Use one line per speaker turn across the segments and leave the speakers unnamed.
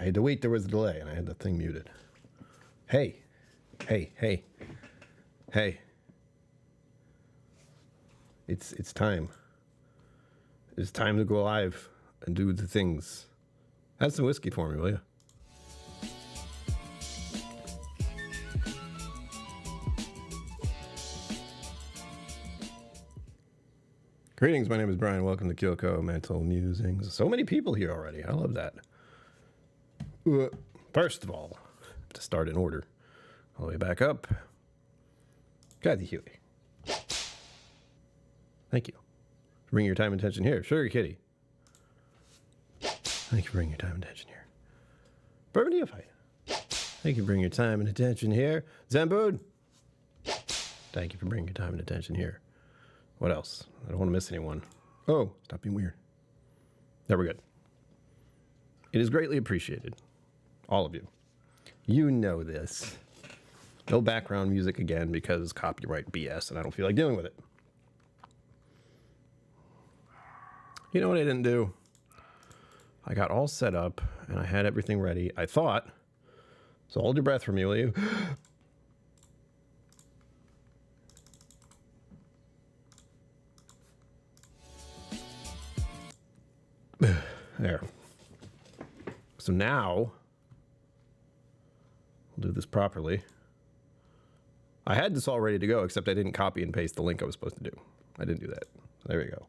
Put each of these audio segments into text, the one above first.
had to wait. There was a delay, and I had the thing muted. Hey. It's time. It's time to go live and do the things. Have some whiskey for me, will you? Greetings, my name is Brian. Welcome to KillCo, Mental Musings. So many people here already. I love that. First of all, to start in order, all the way back up, Kathy Huey. Thank you for bringing your time and attention here. Sugar Kitty. Thank you for bringing your time and attention here. Bourbon Neophyte. Thank you for bringing your time and attention here. Zambood. Thank you for bringing your time and attention here. What else? I don't want to miss anyone. Oh, stop being weird. There, we're good. It is greatly appreciated. All of you. You know this. No background music again because copyright BS and I don't feel like dealing with it. You know what I didn't do? I got all set up and I had everything ready. I thought. So hold your breath for me, will you? There. So now, we'll do this properly. I had this all ready to go, except I didn't copy and paste the link I was supposed to do. I didn't do that. There we go.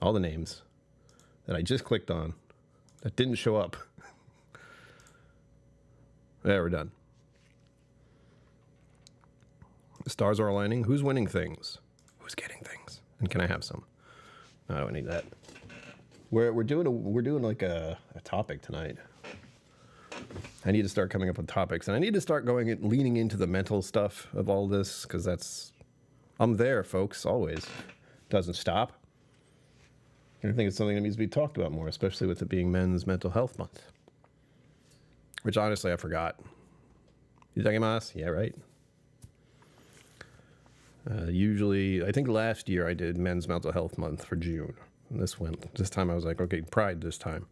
All the names that I just clicked on that didn't show up. There, we're done. The stars are aligning. Who's winning things? Who's getting things? And can I have some? No, I don't need that. We're doing like a topic tonight. I need to start coming up with topics, and I need to start leaning into the mental stuff of all this, because I'm there, folks, always. Doesn't stop. And I think it's something that needs to be talked about more, especially with it being Men's Mental Health Month, which honestly I forgot. Itadakimasu? Yeah, right. Usually, I think last year I did Men's Mental Health Month for June. And this time I was like, okay, Pride this time.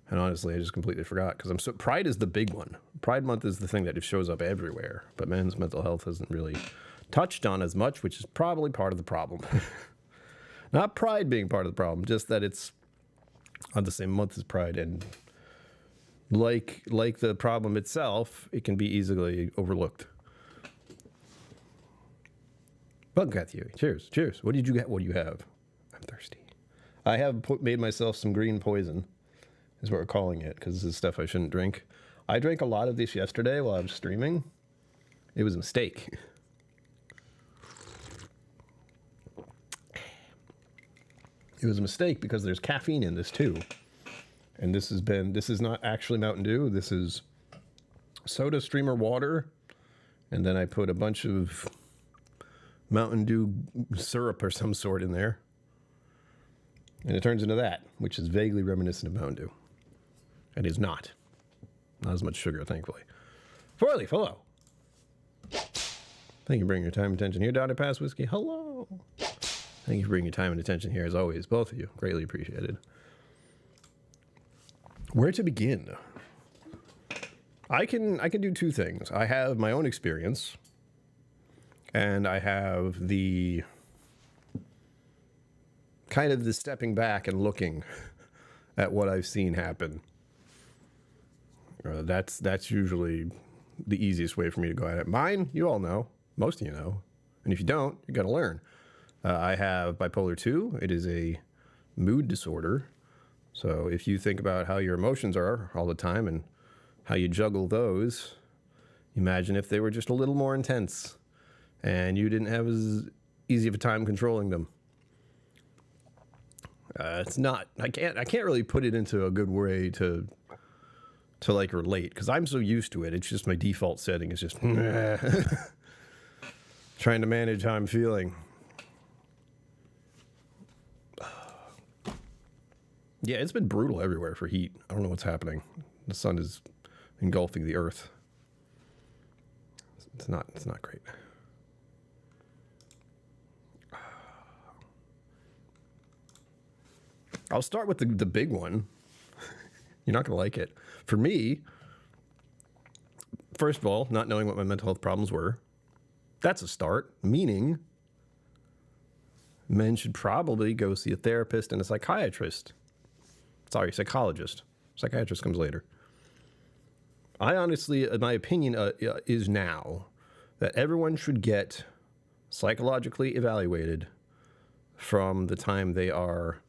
And honestly, I just completely forgot because Pride is the big one. Pride Month is the thing that just shows up everywhere. But men's mental health isn't really touched on as much, which is probably part of the problem. Not Pride being part of the problem, just that it's on the same month as Pride. And like the problem itself, it can be easily overlooked. Bug got you. Cheers. Cheers. What did you get? What do you have? I'm thirsty. I have made myself some green poison, is what we're calling it, because this is stuff I shouldn't drink. I drank a lot of this yesterday while I was streaming. It was a mistake. It was a mistake because there's caffeine in this too. And this is not actually Mountain Dew. This is soda streamer water. And then I put a bunch of Mountain Dew syrup or some sort in there. And it turns into that, which is vaguely reminiscent of Mountain Dew. It is not. Not as much sugar, thankfully. Four-leaf, hello. Thank you for bringing your time and attention here, Dotted Pass Whiskey. Hello. Thank you for bringing your time and attention here, as always. Both of you. Greatly appreciated. Where to begin? I can do two things. I have my own experience, and I have the kind of the stepping back and looking at what I've seen happen. That's usually the easiest way for me to go at it. Mine, you all know. Most of you know. And if you don't, you got to learn. I have bipolar 2. It is a mood disorder. So if you think about how your emotions are all the time and how you juggle those, imagine if they were just a little more intense and you didn't have as easy of a time controlling them. It's not. I can't really put it into a good way to like relate, because I'm so used to it. It's just my default setting is just trying to manage how I'm feeling. Yeah, it's been brutal everywhere for heat. I don't know what's happening. The sun is engulfing the earth. It's not great. I'll start with the big one. You're not going to like it. For me, first of all, not knowing what my mental health problems were, that's a start, meaning men should probably go see a therapist and a psychiatrist. Sorry, psychologist. Psychiatrist comes later. I honestly, my opinion is now that everyone should get psychologically evaluated from the time they are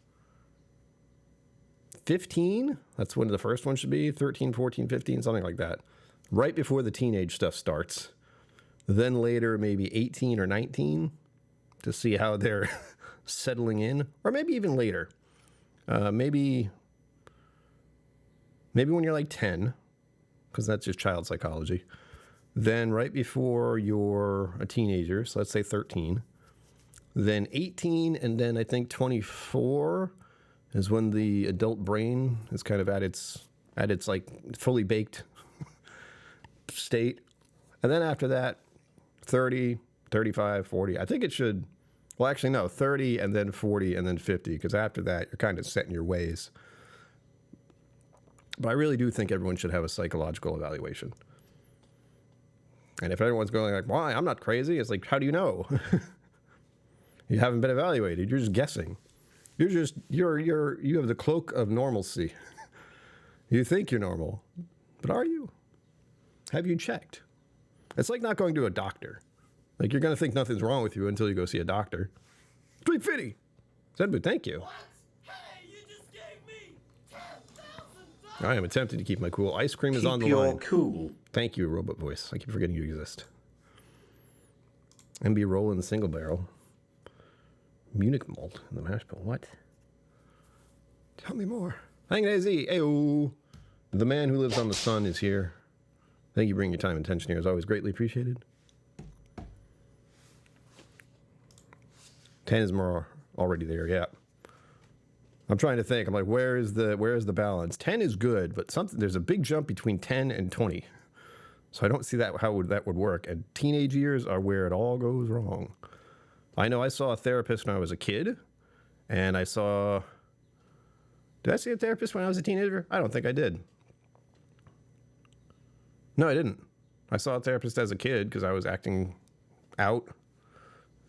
15. That's when the first one should be, 13, 14, 15, something like that. Right before the teenage stuff starts. Then later, maybe 18 or 19 to see how they're settling in. Or maybe even later. Maybe when you're like 10, because that's just child psychology. Then right before you're a teenager, so let's say 13. Then 18, and then I think 24 is when the adult brain is kind of at its like fully baked state. And then after that, 30, 35, 40. I think it should, well, actually, no, 30 and then 40 and then 50, because after that, you're kind of set in your ways. But I really do think everyone should have a psychological evaluation. And if everyone's going like, why? I'm not crazy. It's like, how do you know? You haven't been evaluated. You're just guessing. You have the cloak of normalcy. You think you're normal, but are you? Have you checked? It's like not going to a doctor. Like you're going to think nothing's wrong with you until you go see a doctor. $350. Said, but thank you.
Hey, you just gave me $10,000.
I am attempting to keep my cool. Ice cream is on the line.
Keep your cool.
Thank you, robot voice. I keep forgetting you exist. MB roll in the single barrel. Munich malt in the mash bill. What? Tell me more. Hang it, AZ. Ayo. The man who lives on the sun is here. Thank you for bringing your time and attention here. As always, greatly appreciated. 10 is more already there, yeah. I'm trying to think. I'm like, where is the balance? 10 is good, but there's a big jump between 10 and 20. So I don't see that how that would work. And teenage years are where it all goes wrong. I know I saw a therapist when I was a kid, and did I see a therapist when I was a teenager? I don't think I did. No, I didn't. I saw a therapist as a kid because I was acting out.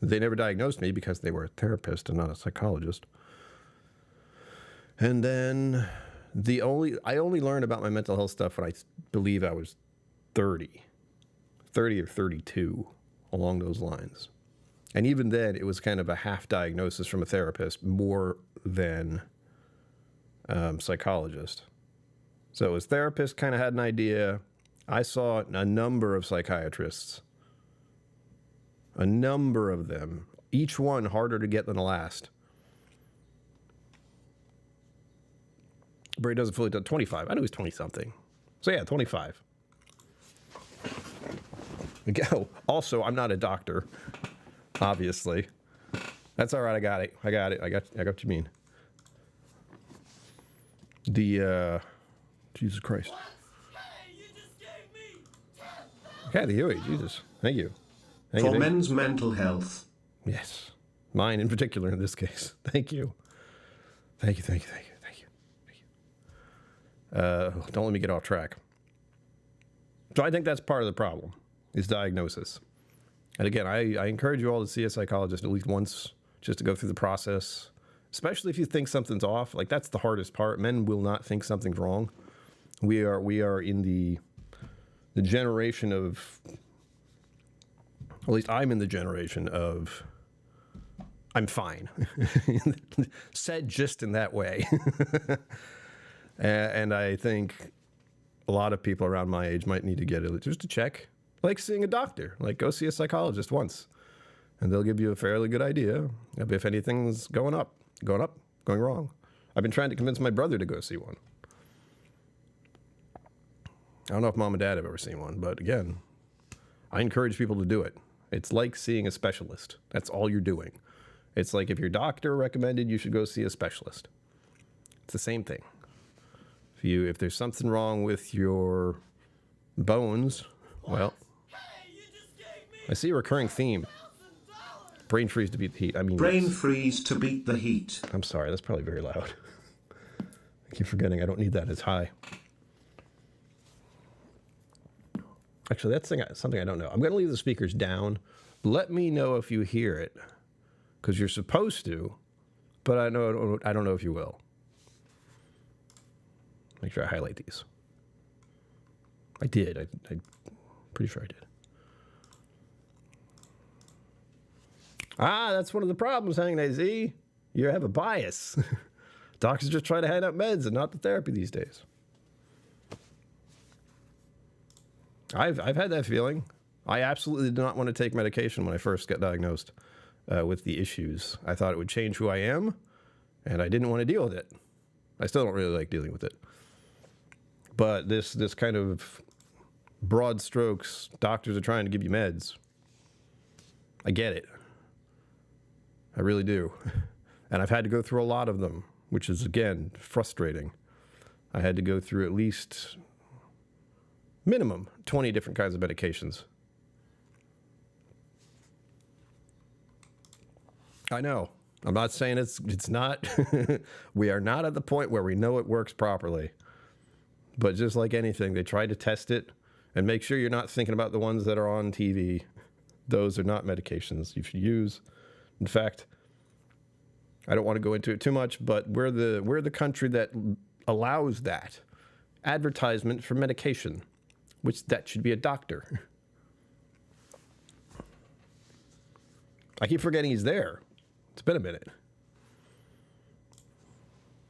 They never diagnosed me because they were a therapist and not a psychologist. And then I only learned about my mental health stuff when I believe I was 30 or 32, along those lines. And even then, it was kind of a half diagnosis from a therapist more than psychologist. So it was therapist kind of had an idea. I saw a number of psychiatrists, a number of them, each one harder to get than the last. Bray doesn't fully do 25. I knew he was 20-something. So yeah, 25. Also, I'm not a doctor, obviously. That's all right. I got it. I got what you mean. Jesus Christ.
Hey, you just gave me $10,000.
Okay, the Huey. Jesus. Thank you.
For men's mental health.
Yes. Mine in particular in this case. Thank you. Thank you. Don't let me get off track. So I think that's part of the problem, is diagnosis. And again, I encourage you all to see a psychologist at least once, just to go through the process, especially if you think something's off. Like, that's the hardest part. Men will not think something's wrong. We are in the generation of, at least I'm in the generation of, I'm fine. Said just in that way. And I think a lot of people around my age might need to get it just to check, like seeing a doctor. Like, go see a psychologist once, and they'll give you a fairly good idea of if anything's going wrong. I've been trying to convince my brother to go see one. I don't know if mom and dad have ever seen one, but again, I encourage people to do it. It's like seeing a specialist. That's all you're doing. It's like if your doctor recommended you should go see a specialist. It's the same thing. If there's something wrong with your bones, well, I see a recurring theme. Brain freeze to beat the heat. I mean,
brain freeze to beat the heat.
I'm sorry, that's probably very loud. I keep forgetting I don't need that as high. Actually, that's something I don't know. I'm going to leave the speakers down. Let me know if you hear it, because you're supposed to, but I don't know if you will. Make sure I highlight these. I did. I'm pretty sure I did. That's one of the problems, Hang Z. You have a bias. Doctors just try to hand out meds and not the therapy these days. I've had that feeling. I absolutely did not want to take medication when I first got diagnosed with the issues. I thought it would change who I am, and I didn't want to deal with it. I still don't really like dealing with it. But this kind of broad strokes, doctors are trying to give you meds. I get it. I really do. And I've had to go through a lot of them, which is, again, frustrating. I had to go through at least minimum 20 different kinds of medications. I know. I'm not saying it's not. We are not at the point where we know it works properly. But just like anything, they try to test it and make sure you're not thinking about the ones that are on TV. Those are not medications you should use. In fact, I don't want to go into it too much, but we're the country that allows that advertisement for medication, which that should be a doctor. I keep forgetting he's there. It's been a minute.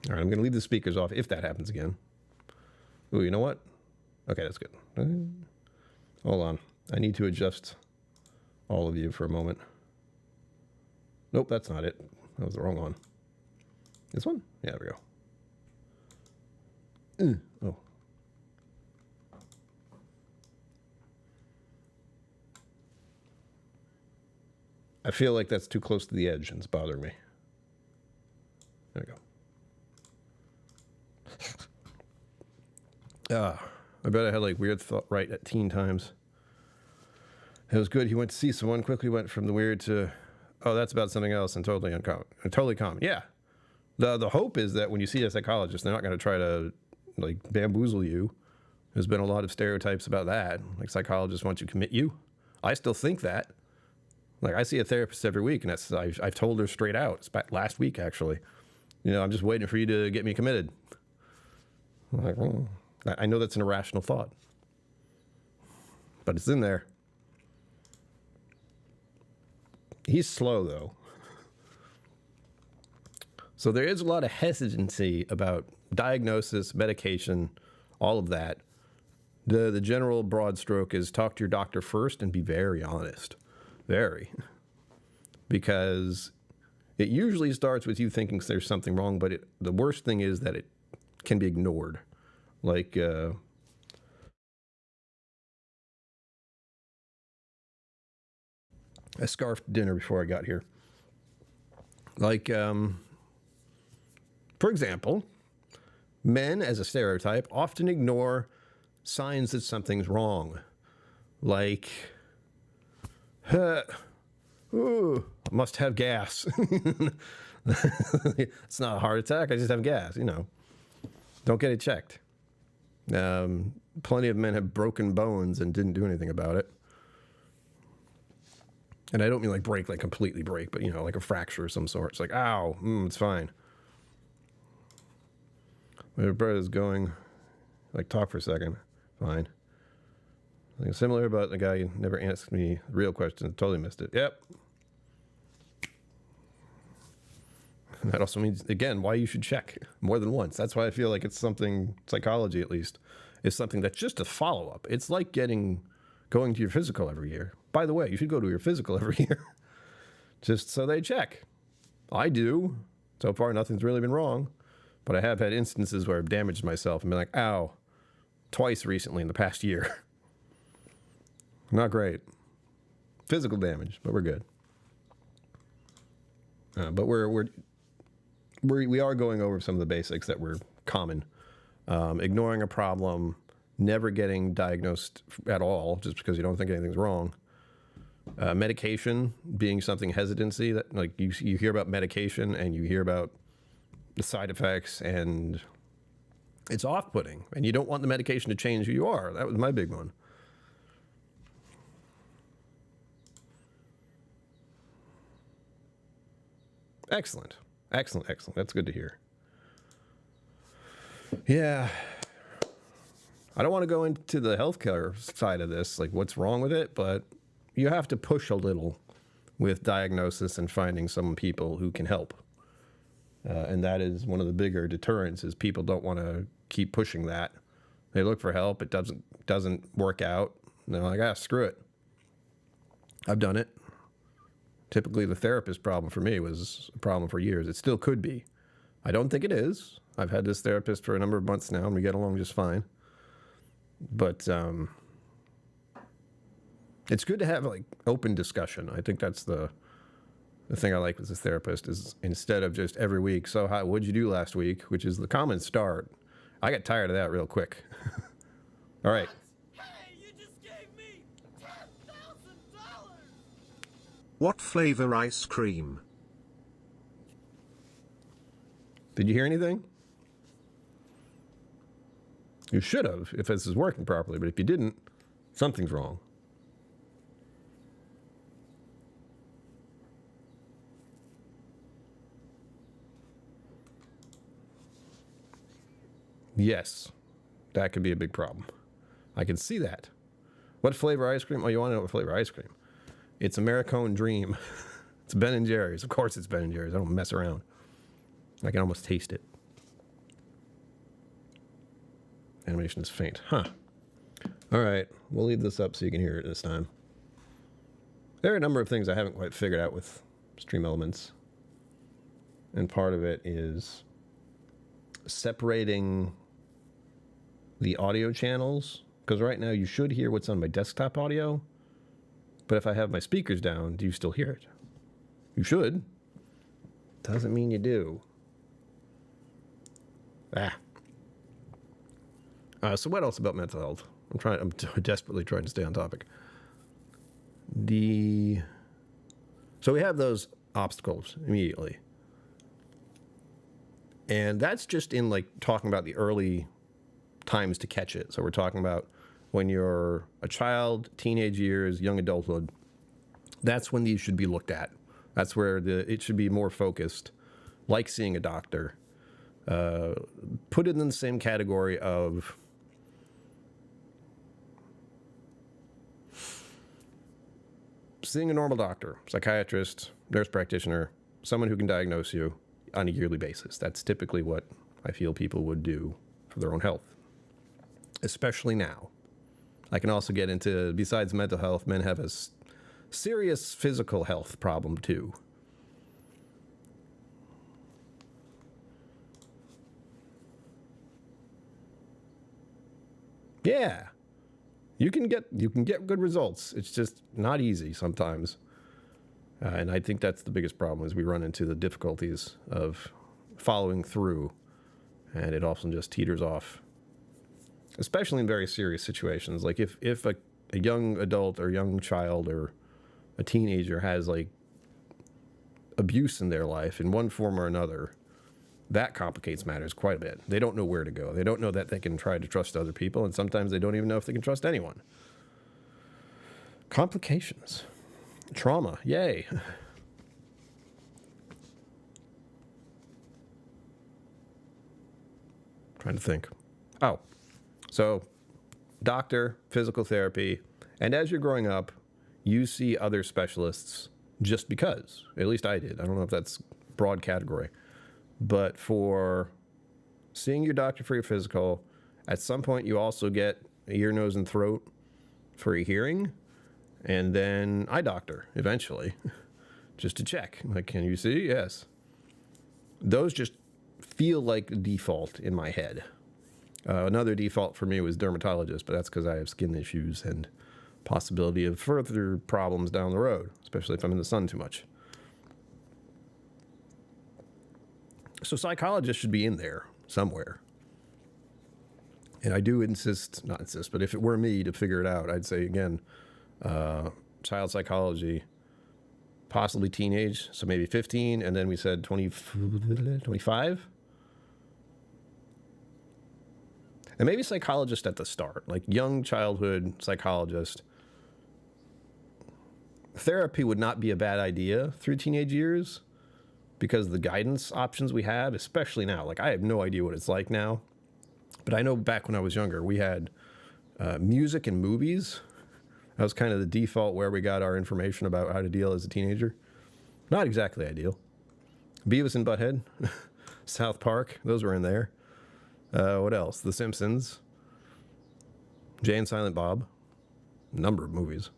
All right, I'm going to leave the speakers off if that happens again. Ooh, you know what? Okay, that's good. Hold on. I need to adjust all of you for a moment. Nope, that's not it. That was the wrong one. This one? Yeah, there we go. Oh. I feel like that's too close to the edge and it's bothering me. There we go. I bet I had like weird thought right at teen times. It was good. He went to see someone, quickly went from the weird to, oh, that's about something else and totally uncommon. Totally common. Yeah. The hope is that when you see a psychologist, they're not going to try to like bamboozle you. There's been a lot of stereotypes about that. Like psychologists want you to commit you. I still think that. Like I see a therapist every week, and I've told her straight out. It's about last week actually. You know, I'm just waiting for you to get me committed. I'm like, well, I know that's an irrational thought, but it's in there. He's slow though. So there is a lot of hesitancy about diagnosis, medication, all of that. The general broad stroke is talk to your doctor first and be very honest. Very. Because it usually starts with you thinking there's something wrong, but the worst thing is that it can be ignored. Like, I scarfed dinner before I got here. Like, for example, men, as a stereotype, often ignore signs that something's wrong. Like, ooh, must have gas. It's not a heart attack. I just have gas, you know. Don't get it checked. Plenty of men have broken bones and didn't do anything about it. And I don't mean like break, like completely break, but, you know, like a fracture of some sort. It's like, ow, it's fine. My brother's going, like, talk for a second. Fine. Something similar, but the guy never asked me real questions. Totally missed it. Yep. That also means, again, why you should check more than once. That's why I feel like it's something, psychology at least, is something that's just a follow-up. It's like going to your physical every year. By the way, you should go to your physical every year. Just so they check. I do. So far, nothing's really been wrong. But I have had instances where I've damaged myself and been like, ow, twice recently in the past year. Not great. Physical damage, but we're good. But we are going over some of the basics that were common. Ignoring a problem, never getting diagnosed at all just because you don't think anything's wrong. Medication being something hesitancy, that like you hear about medication and you hear about the side effects and It's off-putting, and you don't want the medication to change who you are. That was my big one. Excellent. Excellent, excellent. That's good to hear. Yeah. I don't want to go into the healthcare side of this, like what's wrong with it, but you have to push a little with diagnosis and finding some people who can help. And that is one of the bigger deterrents is people don't want to keep pushing that. They look for help. It doesn't work out. And they're like, screw it. I've done it. Typically, the therapist problem for me was a problem for years. It still could be. I don't think it is. I've had this therapist for a number of months now, and we get along just fine. But it's good to have like open discussion. I think that's the thing I like with this therapist is instead of just every week, so what'd you do last week, which is the common start. I got tired of that real quick. All right.
Hey, you just gave me $10,000!
What flavor ice cream?
Did you hear anything? You should have, if this is working properly, but if you didn't, something's wrong. Yes, that could be a big problem. I can see that. What flavor ice cream? Oh, you want to know what flavor ice cream? It's Americone Dream. It's Ben & Jerry's. Of course it's Ben & Jerry's. I don't mess around. I can almost taste it. Animation is faint. Huh. All right. We'll leave this up so you can hear it this time. There are a number of things I haven't quite figured out with Stream Elements. And part of it is separating the audio channels. Because right now you should hear what's on my desktop audio. But if I have my speakers down, do you still hear it? You should. Doesn't mean you do. So what else about mental health? I'm desperately trying to stay on topic. So we have those obstacles immediately. And that's just in like talking about the early times to catch it. So we're talking about when you're a child, teenage years, young adulthood. That's when these should be looked at. That's where it should be more focused, like seeing a doctor. Put it in the same category of seeing a normal doctor, psychiatrist, nurse practitioner, someone who can diagnose you on a yearly basis. That's typically what I feel people would do for their own health, especially now. I can also get into, besides mental health, men have a serious physical health problem too. Yeah. You can get good results. It's just not easy sometimes. And I think that's the biggest problem is we run into the difficulties of following through, and it often just teeters off, especially in very serious situations. Like if a young adult or young child or a teenager has like abuse in their life in one form or another, that complicates matters quite a bit. They don't know where to go. They don't know that they can try to trust other people, and sometimes they don't even know if they can trust anyone. Complications. Trauma. Yay. Trying to think. Oh, so doctor, physical therapy, and as you're growing up, you see other specialists just because. At least I did. I don't know if that's a broad category. But for seeing your doctor for your physical, at some point you also get a ear, nose, and throat for your hearing, and then eye doctor eventually, just to check. Like, can you see? Yes. Those just feel like default in my head. Another default for me was dermatologist, but that's because I have skin issues and possibility of further problems down the road, especially if I'm in the sun too much. So psychologists should be in there somewhere. And I do not insist, but if it were me to figure it out, I'd say, again, child psychology, possibly teenage, so maybe 15, and then we said 25? And maybe psychologist at the start, like young childhood psychologist. Therapy would not be a bad idea through teenage years because the guidance options we have, especially now, like I have no idea what it's like now, but I know back when I was younger, we had music and movies. That was kind of the default where we got our information about how to deal as a teenager. Not exactly ideal. Beavis and Butthead, South Park, those were in there. What else? The Simpsons, Jay and Silent Bob, a number of movies.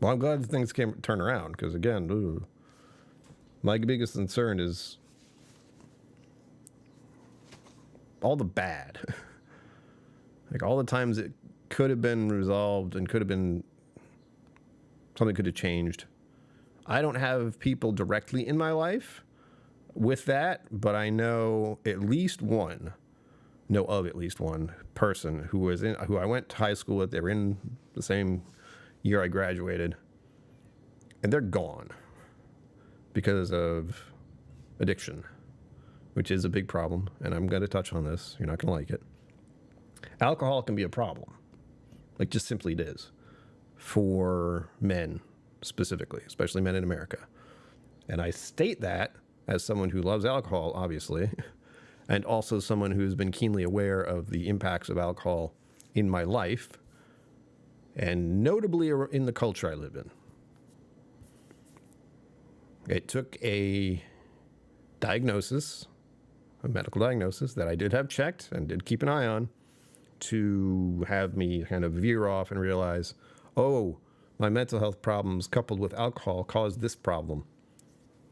Well, I'm glad things came turn around because, again, my biggest concern is all the bad. Like all the times it could have been resolved and could have been something could have changed. I don't have people directly in my life with that, but I know of at least one person who I went to high school with. They were in the same year I graduated, and they're gone because of addiction, which is a big problem, and I'm going to touch on this. You're not going to like it. Alcohol can be a problem, like just simply it is, for men specifically, especially men in America. And I state that as someone who loves alcohol, obviously, and also someone who's been keenly aware of the impacts of alcohol in my life, and notably in the culture I live in. It took a diagnosis, a medical diagnosis that I did have checked and did keep an eye on, to have me kind of veer off and realize, oh, my mental health problems coupled with alcohol caused this problem.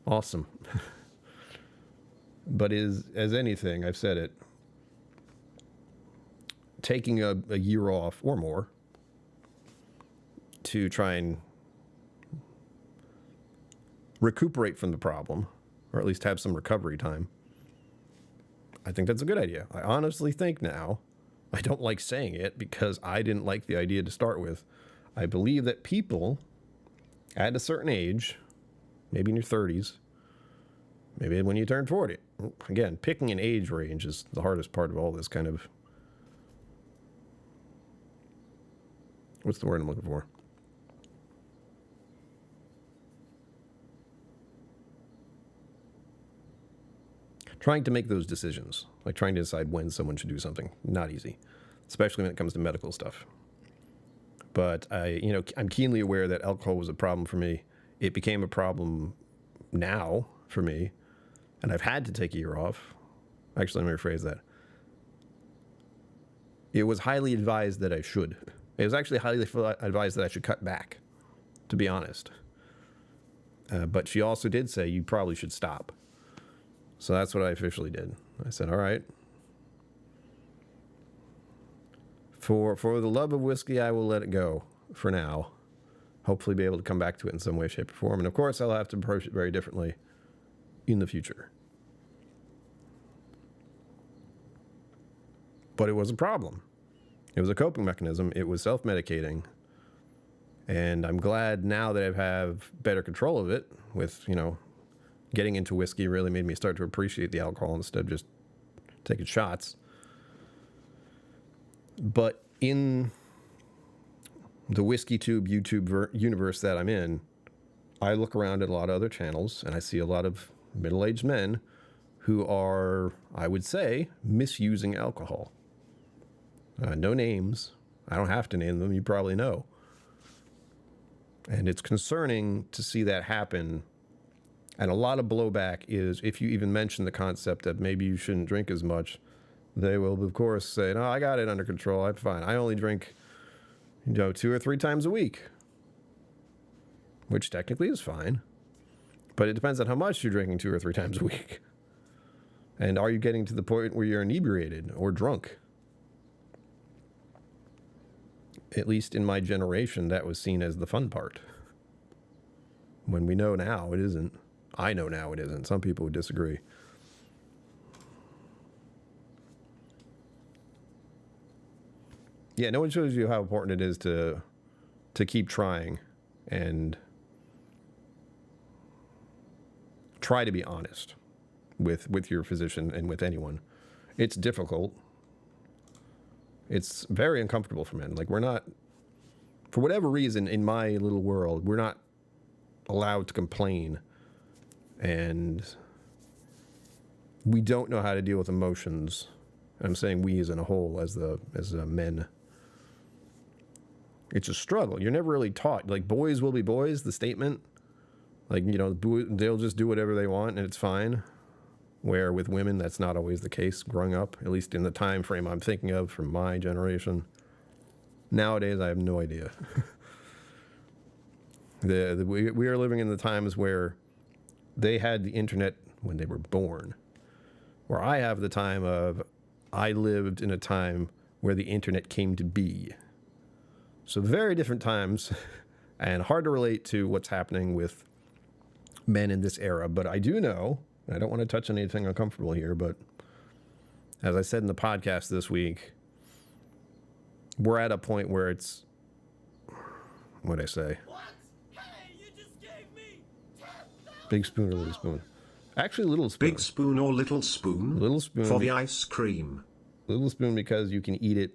Awesome. But as anything, I've said it, taking a year off or more to try and recuperate from the problem, or at least have some recovery time, I think that's a good idea. I honestly think now, I don't like saying it because I didn't like the idea to start with. I believe that people at a certain age, maybe in your 30s, maybe when you turn 40, again, picking an age range is the hardest part of all this kind of, what's the word I'm looking for? Trying to make those decisions, like trying to decide when someone should do something, not easy, especially when it comes to medical stuff. But I'm keenly aware that alcohol was a problem for me. It became a problem now for me, and I've had to take a year off. Actually, let me rephrase that. It was highly advised that I should. It was actually highly advised that I should cut back, to be honest. But she also did say you probably should stop. So that's what I officially did. I said, all right. For the love of whiskey, I will let it go for now. Hopefully be able to come back to it in some way, shape, or form. And of course, I'll have to approach it very differently in the future. But it was a problem. It was a coping mechanism. It was self-medicating. And I'm glad now that I have better control of it with, getting into whiskey really made me start to appreciate the alcohol instead of just taking shots. But in the Whiskey Tube YouTube universe that I'm in, I look around at a lot of other channels and I see a lot of middle-aged men who are, I would say, misusing alcohol. No names. I don't have to name them. You probably know. And it's concerning to see that happen. And a lot of blowback is if you even mention the concept that maybe you shouldn't drink as much, they will, of course, say, no, I got it under control. I'm fine. I only drink, 2 or 3 times a week, which technically is fine. But it depends on how much you're drinking 2 or 3 times a week. And are you getting to the point where you're inebriated or drunk? At least in my generation, that was seen as the fun part. When we know now it isn't. I know now it isn't. Some people would disagree. Yeah, no one shows you how important it is to to keep trying and try to be honest with your physician and with anyone. It's difficult. It's very uncomfortable for men. Like, we're not, for whatever reason, in my little world, we're not allowed to complain, and we don't know how to deal with emotions. I'm saying we as in a whole, as men. It's a struggle. You're never really taught. Like, boys will be boys, the statement. Like, you know, they'll just do whatever they want and it's fine. Where with women, that's not always the case growing up, at least in the time frame I'm thinking of from my generation. Nowadays, I have no idea. We are living in the times where they had the internet when they were born. Where I have the time of, I lived in a time where the internet came to be. So very different times, and hard to relate to what's happening with men in this era. But I do know, I don't want to touch on anything uncomfortable here, but as I said in the podcast this week, we're at a point where it's, what'd I say?
What? Hey, you just gave me 10,000.
Big spoon or little spoon? Actually, little spoon.
Big spoon or little spoon?
Little spoon.
For the ice cream.
Little spoon because you can eat it.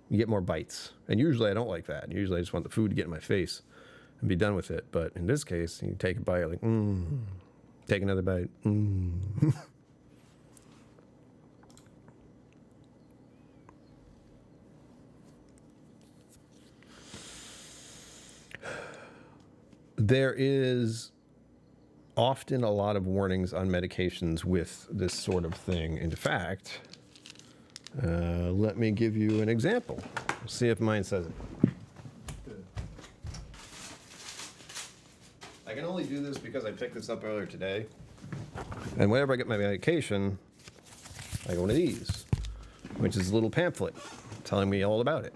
You get more bites. And usually I don't like that. Usually I just want the food to get in my face and be done with it. But in this case, you take a bite, like, take another bite. There is often a lot of warnings on medications with this sort of thing. In fact, let me give you an example. See if mine says it. I can only do this because I picked this up earlier today. And whenever I get my medication, I go into these, which is a little pamphlet telling me all about it.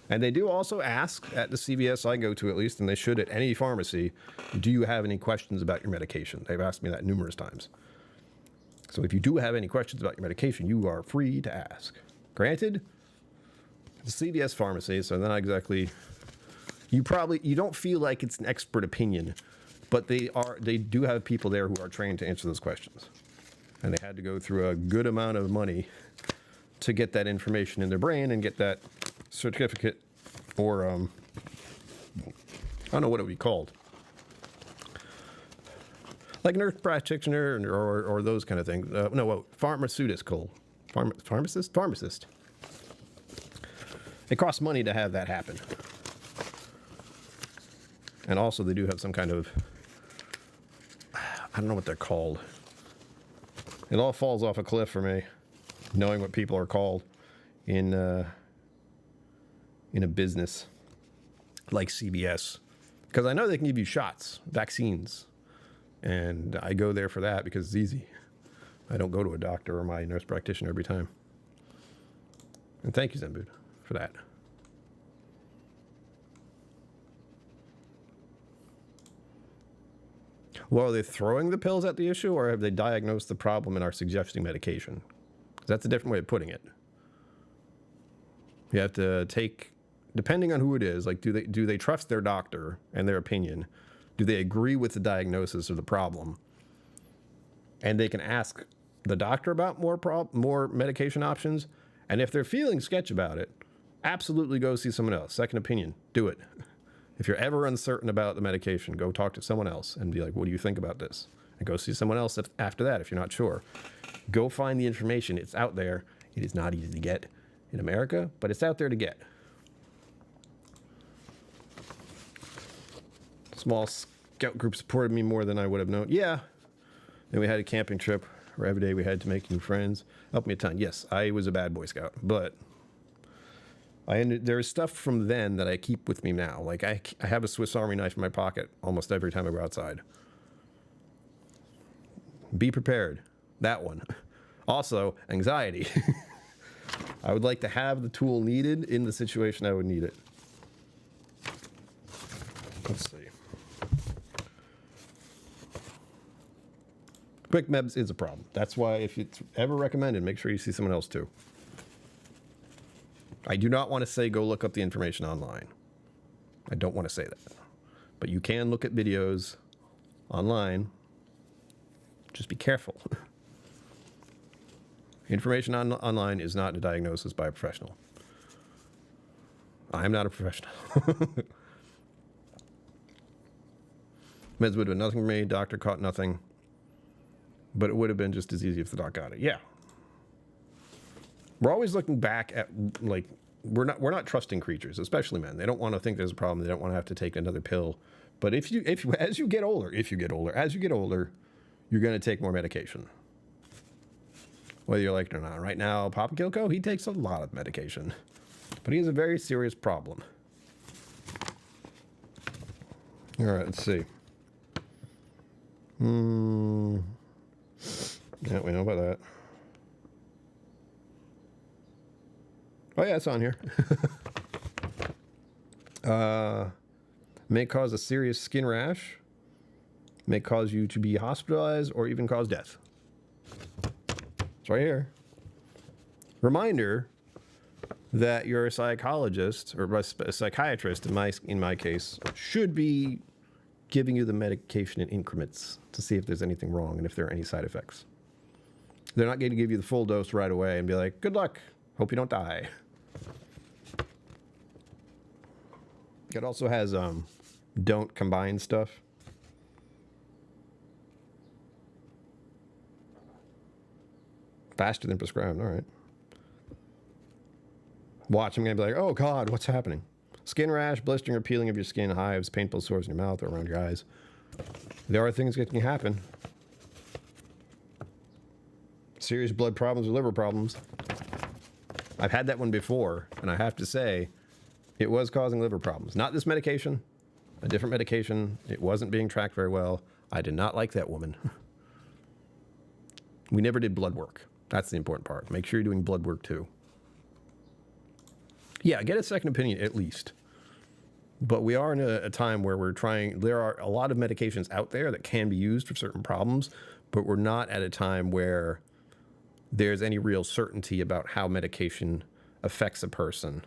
And they do also ask at the CVS I go to, at least, and they should at any pharmacy, do you have any questions about your medication? They've asked me that numerous times. So if you do have any questions about your medication, you are free to ask. Granted, it's a CVS pharmacy, so not exactly, you don't feel like it's an expert opinion, but they do have people there who are trained to answer those questions. And they had to go through a good amount of money to get that information in their brain and get that certificate, or I don't know what it would be called, like nurse practitioner or those kind of things. Pharmaceutical, pharmacist. It costs money to have that happen, and also they do have some kind of, I don't know what they're called. It all falls off a cliff for me, knowing what people are called in a business like CVS, because I know they can give you shots, vaccines, and I go there for that because it's easy. I don't go to a doctor or my nurse practitioner every time. And thank you, Zenbud, for that. Well, are they throwing the pills at the issue, or have they diagnosed the problem and are suggesting medication? 'Cause that's a different way of putting it. You have to take, depending on who it is, like, do they trust their doctor and their opinion? Do they agree with the diagnosis of the problem? And they can ask the doctor about more medication options. And if they're feeling sketch about it, absolutely go see someone else. Second opinion, do it. If you're ever uncertain about the medication, go talk to someone else and be like, what do you think about this? And go see someone else after that if you're not sure. Go find the information. It's out there. It is not easy to get in America, but it's out there to get. Small scout group supported me more than I would have known. Yeah. Then we had a camping trip where every day we had to make new friends. Helped me a ton. Yes, I was a bad Boy Scout, but there's stuff from then that I keep with me now. Like I have a Swiss Army knife in my pocket almost every time I go outside. Be prepared. That one. Also, anxiety. I would like to have the tool needed in the situation I would need it. Let's see. Quick meds is a problem. That's why if it's ever recommended, make sure you see someone else too. I do not want to say go look up the information online. I don't want to say that. But you can look at videos online. Just be careful. Information online is not a diagnosis by a professional. I am not a professional. Meds would have been nothing for me. Doctor caught nothing. But it would have been just as easy if the doc got it. Yeah. We're always looking back at, like, we're not trusting creatures, especially men. They don't want to think there's a problem. They don't want to have to take another pill. But as you get older, you're going to take more medication. Whether you like it or not. Right now, Papa KillCo, he takes a lot of medication. But he has a very serious problem. All right, let's see. Yeah, we know about that. Oh, yeah, it's on here. May cause a serious skin rash. May cause you to be hospitalized or even cause death. It's right here. Reminder that you're a psychologist or a psychiatrist, in my case, should be giving you the medication in increments to see if there's anything wrong and if there are any side effects. They're not going to give you the full dose right away and be like, good luck, hope you don't die. It also has don't combine stuff. Faster than prescribed, all right. Watch, I'm going to be like, oh God, what's happening? Skin rash, blistering or peeling of your skin, hives, painful sores in your mouth or around your eyes. There are things that can happen. Serious blood problems or liver problems. I've had that one before, and I have to say, it was causing liver problems. Not this medication, a different medication. It wasn't being tracked very well. I did not like that woman. We never did blood work. That's the important part. Make sure you're doing blood work too. Yeah, get a second opinion at least. But we are in a time where there are a lot of medications out there that can be used for certain problems, but we're not at a time where there's any real certainty about how medication affects a person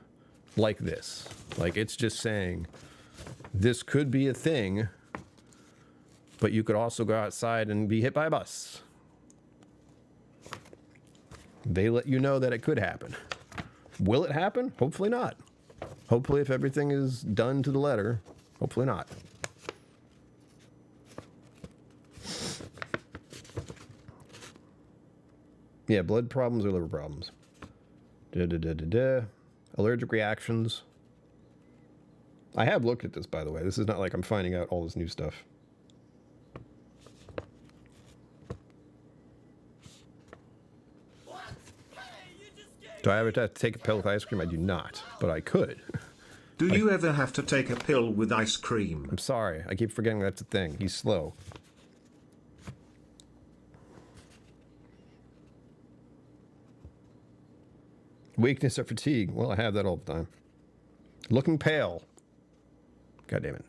like this. Like, it's just saying, this could be a thing, but you could also go outside and be hit by a bus. They let you know that it could happen. Will it happen? Hopefully not. Hopefully, if everything is done to the letter, hopefully not. Yeah, blood problems or liver problems. Allergic reactions. I have looked at this, by the way. This is not like I'm finding out all this new stuff. Do I ever have to take a pill with ice cream? I do not, but I could.
Do you ever have to take a pill with ice cream?
I'm sorry. I keep forgetting that's a thing. He's slow. Weakness or fatigue. Well, I have that all the time. Looking pale. God damn it.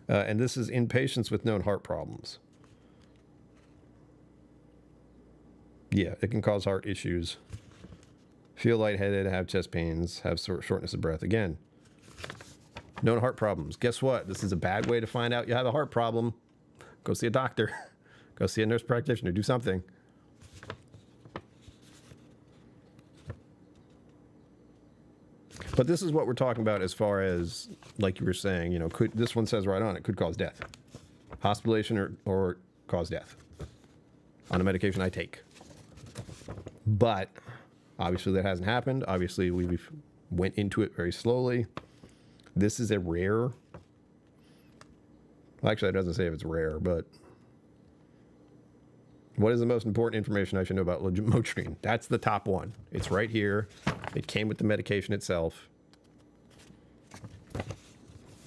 And this is in patients with known heart problems. Yeah, it can cause heart issues. Feel lightheaded, have chest pains, have shortness of breath. Again, known heart problems. Guess what? This is a bad way to find out you have a heart problem. Go see a doctor. Go see a nurse practitioner. Do something. But this is what we're talking about as far as, like you were saying, you know, this one says right on it, could cause death. Hospitalization or cause death on a medication I take. But obviously that hasn't happened. Obviously we went into it very slowly. This is a rare. Well, actually, it doesn't say if it's rare, but what is the most important information I should know about lamotrigine? That's the top one. It's right here. It came with the medication itself.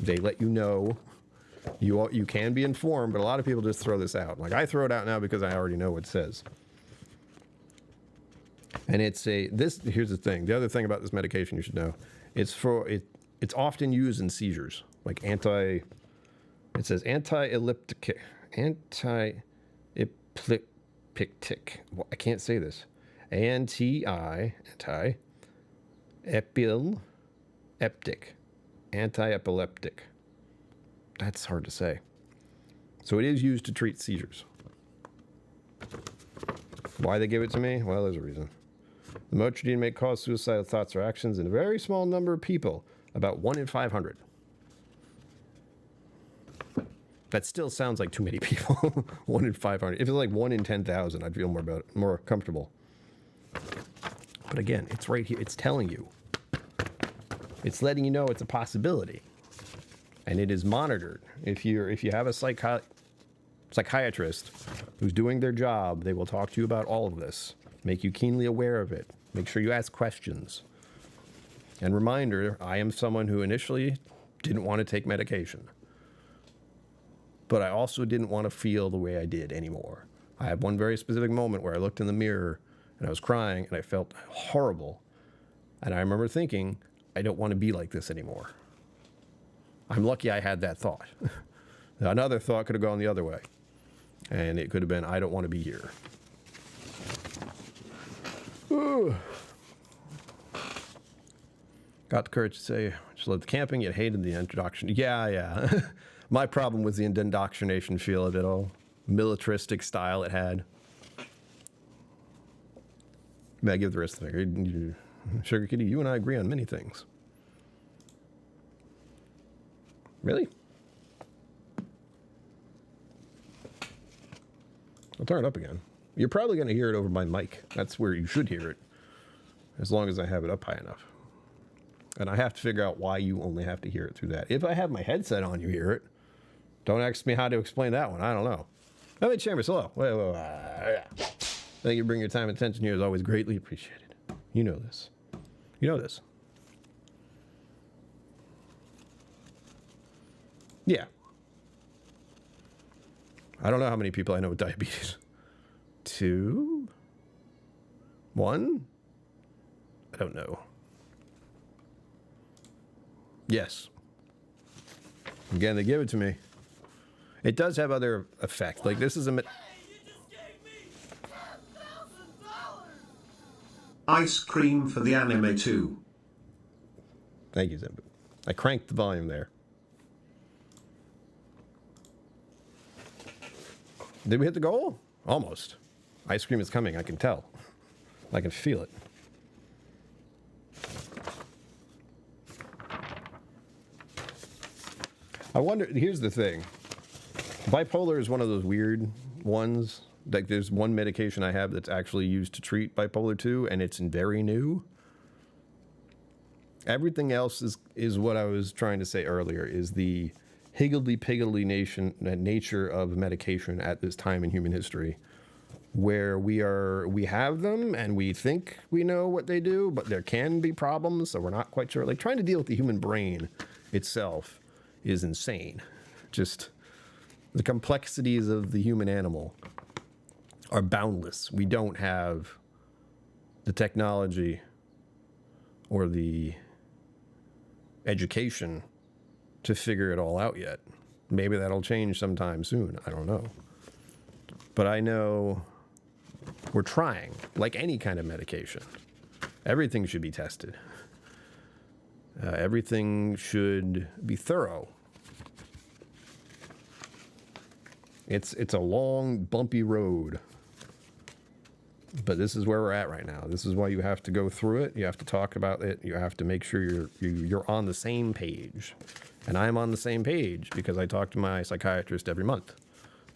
They let you know. You can be informed, but a lot of people just throw this out. Like, I throw it out now because I already know what it says. And here's the thing. The other thing about this medication you should know, it's often used in seizures, like it says anti-epileptic. Well, I can't say this. Anti-epileptic Anti-epileptic. That's hard to say. So it is used to treat seizures. Why they give it to me? Well, there's a reason. The Motridine may cause suicidal thoughts or actions in a very small number of people, about 1 in 500. That still sounds like too many people. 1 in 500. If it's like 1 in 10,000, I'd feel more comfortable. But again, it's right here. It's telling you. It's letting you know it's a possibility. And it is monitored. If you have a psychiatrist who's doing their job, they will talk to you about all of this, make you keenly aware of it, make sure you ask questions. And reminder, I am someone who initially didn't want to take medication. But I also didn't want to feel the way I did anymore. I had one very specific moment where I looked in the mirror and I was crying and I felt horrible. And I remember thinking, I don't want to be like this anymore. I'm lucky I had that thought. Another thought could have gone the other way. And it could have been, I don't want to be here. Ooh. Got the courage to say, just loved the camping, yet hated the introduction. Yeah. My problem was the indoctrination feel of it all. Militaristic style it had. May I give the rest of the thing? Sugar Kitty, you and I agree on many things. Really? I'll turn it up again. You're probably going to hear it over my mic. That's where you should hear it, as long as I have it up high enough. And I have to figure out why you only have to hear it through that. If I have my headset on, you hear it. Don't ask me how to explain that one. I don't know. Elliot Chambers, hello. Thank you for bringing your time and attention here. Is always greatly appreciated. You know this. You know this. Yeah. I don't know how many people I know with diabetes. 2? 1? I don't know. Yes. Again, they give it to me. It does have other effects. Like this is a...
Hey, you just gave me $10,000!
Ice cream for the anime too.
Thank you, Zimbu. I cranked the volume there. Did we hit the goal? Almost. Ice cream is coming, I can tell. I can feel it. I wonder, here's the thing. Bipolar is one of those weird ones. Like there's one medication I have that's actually used to treat bipolar 2, and it's very new. Everything else is what I was trying to say earlier, is the higgledy-piggledy nature of medication at this time in human history, where we have them and we think we know what they do, but there can be problems, so we're not quite sure. Like trying to deal with the human brain itself is insane. Just the complexities of the human animal are boundless. We don't have the technology or the education to figure it all out yet. Maybe that'll change sometime soon. I don't know. But I know we're trying, like any kind of medication. Everything should be tested. Everything should be thorough. It's a long, bumpy road. But this is where we're at right now. This is why you have to go through it. You have to talk about it. You have to make sure you're on the same page. And I'm on the same page because I talk to my psychiatrist every month.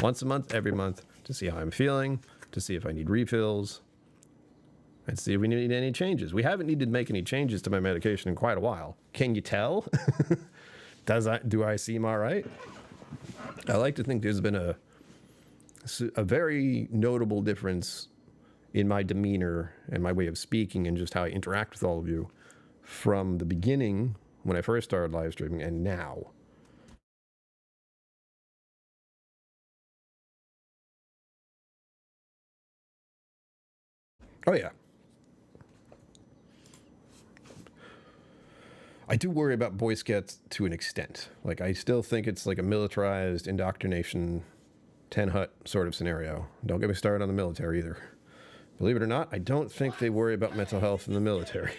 Once a month, every month, to see how I'm feeling, to see if I need refills, and see if we need any changes. We haven't needed to make any changes to my medication in quite a while. Can you tell? Do I seem all right? I like to think there's been a very notable difference in my demeanor and my way of speaking and just how I interact with all of you from the beginning when I first started live streaming and now. Oh yeah. I do worry about Boy Scouts to an extent. Like, I still think it's like a militarized indoctrination, 10 hut sort of scenario. Don't get me started on the military either. Believe it or not, I don't think they worry about mental health in the military.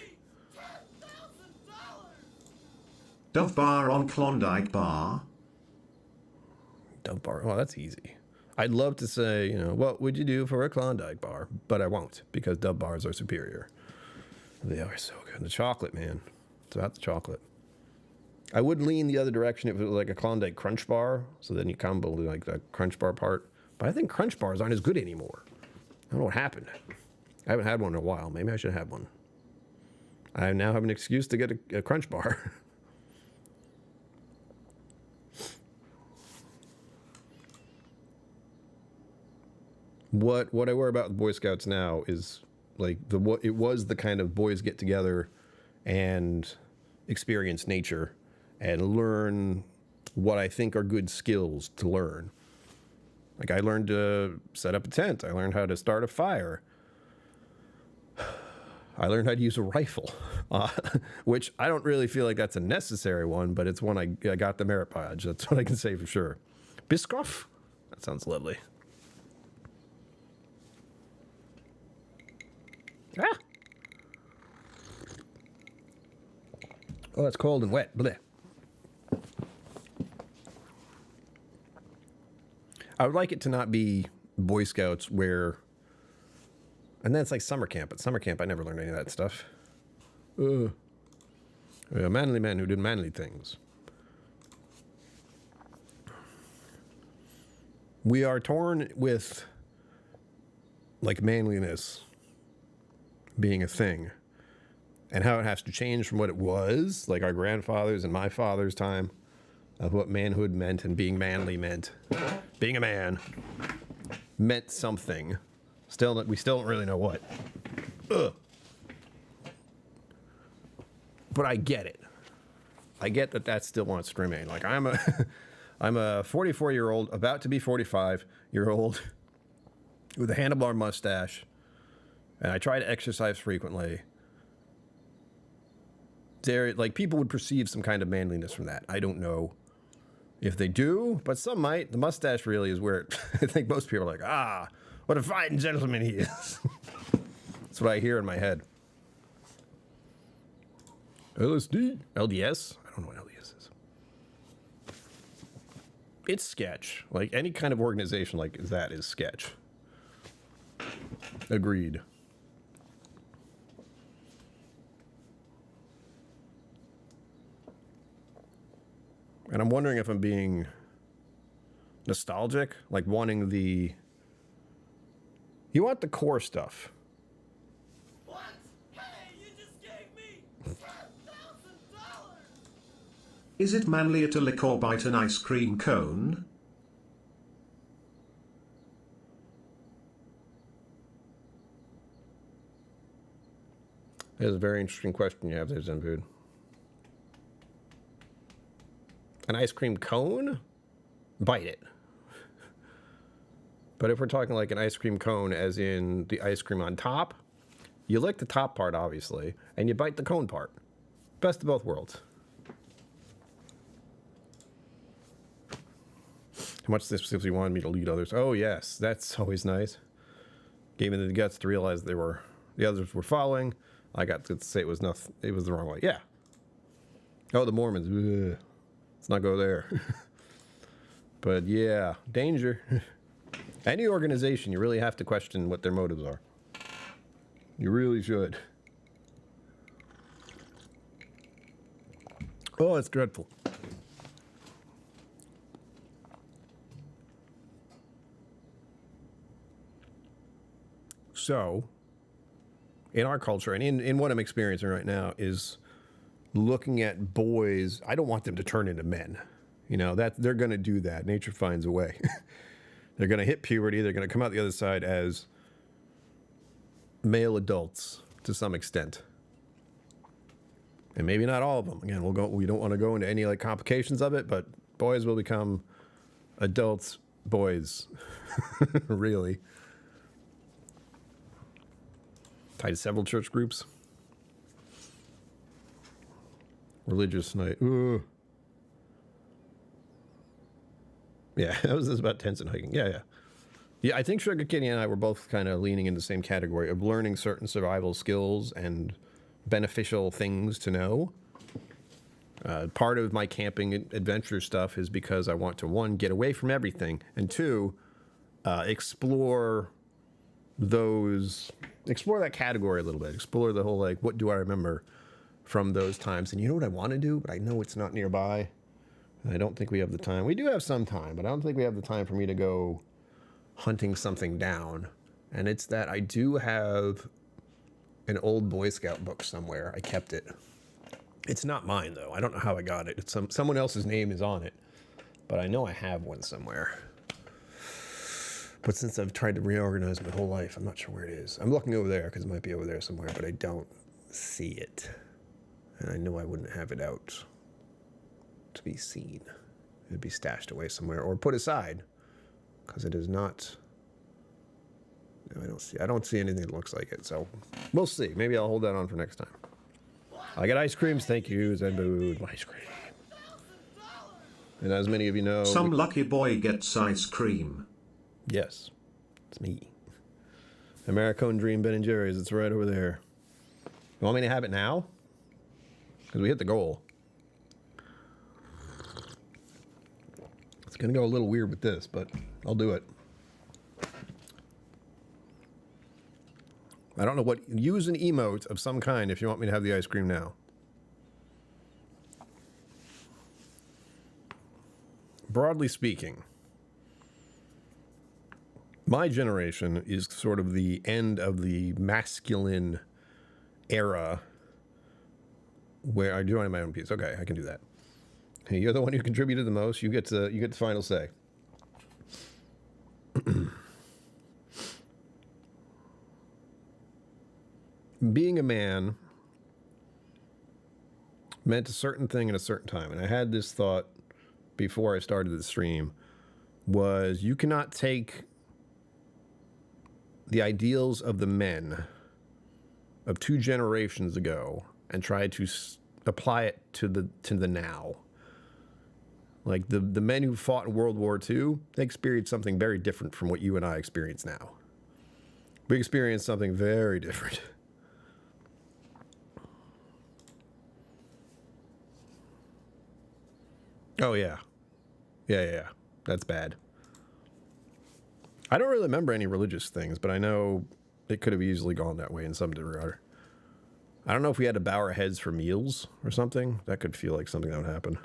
Dove Bar on Klondike Bar.
Dove bar. Oh, that's easy. I'd love to say, you know, what would you do for a Klondike bar? But I won't, because Dove bars are superior. They are so good. The chocolate, man. It's about the chocolate. I would lean the other direction if it was like a Klondike Crunch bar, so then you combo like the Crunch bar part. But I think Crunch bars aren't as good anymore. I don't know what happened. I haven't had one in a while. Maybe I should have one. I now have an excuse to get a Crunch bar. What I worry about the Boy Scouts now is like what it was the kind of boys get together and experience nature and learn what I think are good skills to learn. Like I learned to set up a tent. I learned how to start a fire. I learned how to use a rifle, which I don't really feel like that's a necessary one, but it's one I got the merit badge. That's what I can say for sure. Biscoff? That sounds lovely. Ah! Oh, it's cold and wet. Blech. I would like it to not be Boy Scouts where... And then it's like summer camp. At summer camp, I never learned any of that stuff. A manly men who did manly things. We are torn with, like, manliness being a thing. And how it has to change from what it was, like our grandfathers and my father's time, of what manhood meant and being manly meant. Being a man meant something. We still don't really know what. Ugh. But I get it. I get that still wants to remain. Like I'm a 44-year-old, about to be 45-year-old, with a handlebar mustache, and I try to exercise frequently. Like people would perceive some kind of manliness from that. I don't know if they do, but some might. The mustache really is where I think most people are like, what a fine gentleman he is. That's what I hear in my head. LSD? LDS? I don't know what LDS is. It's sketch. Like any kind of organization like that is sketch. Agreed. And I'm wondering if I'm being nostalgic, like wanting the... You want the core stuff.
What? Hey, you just gave me $10,000!
Is it manlier to lick or bite an ice cream cone?
That is a very interesting question you have there, Zen Food. An ice cream cone? Bite it. But if we're talking like an ice cream cone, as in the ice cream on top, you lick the top part, obviously, and you bite the cone part. Best of both worlds. How much this specifically wanted me to lead others? Oh, yes, that's always nice. Gave me the guts to realize the others were following. I got to say it was the wrong way. Yeah. Oh, the Mormons. Ugh. Let's not go there. But yeah, danger. Any organization, you really have to question what their motives are. You really should. Oh, it's dreadful. So, in our culture, and in what I'm experiencing right now, is looking at boys. I don't want them to turn into men. You know, that they're going to do that. Nature finds a way. They're going to hit puberty. They're going to come out the other side as male adults to some extent. And maybe not all of them. Again, we don't want to go into any like complications of it, but boys will become adults, boys. Really. Tied to several church groups. Religious night. Ugh. Yeah, that was about tents and hiking. Yeah. Yeah, I think Sugar Kitty and I were both kind of leaning in the same category of learning certain survival skills and beneficial things to know. Part of my camping adventure stuff is because I want to, one, get away from everything, and two, explore that category a little bit. Explore the whole, like, what do I remember from those times? And you know what I want to do, but I know it's not nearby. And I don't think we have the time. We do have some time, but I don't think we have the time for me to go hunting something down. And it's that I do have an old Boy Scout book somewhere. I kept it. It's not mine, though. I don't know how I got it. It's someone else's name is on it. But I know I have one somewhere. But since I've tried to reorganize my whole life, I'm not sure where it is. I'm looking over there because it might be over there somewhere, but I don't see it. And I know I wouldn't have it out to be seen. It'd be stashed away somewhere or put aside because it is not. No, I don't see anything that looks like it. So we'll see. Maybe I'll hold that on for next time. I got ice creams. Thank you, Zenbood. Ice cream. And as many of you know,
Some lucky boy gets ice cream.
Yes, it's me. Americone Dream Ben & Jerry's. It's right over there. You want me to have it now? Because we hit the goal. It's going to go a little weird with this, but I'll do it. I don't know what... Use an emote of some kind if you want me to have the ice cream now. Broadly speaking, my generation is sort of the end of the masculine era where I do own my own piece. Okay, I can do that. Hey, you're the one who contributed the most. You get the final say. Being a man meant a certain thing at a certain time. And I had this thought before I started the stream was you cannot take the ideals of the men of 2 generations ago and try to apply it to the now. Like the men who fought in World War II, they experienced something very different from what you and I experience now. We experienced something very different. Oh, yeah. Yeah. That's bad. I don't really remember any religious things, but I know it could have easily gone that way in some regard. I don't know if we had to bow our heads for meals or something. That could feel like something that would happen.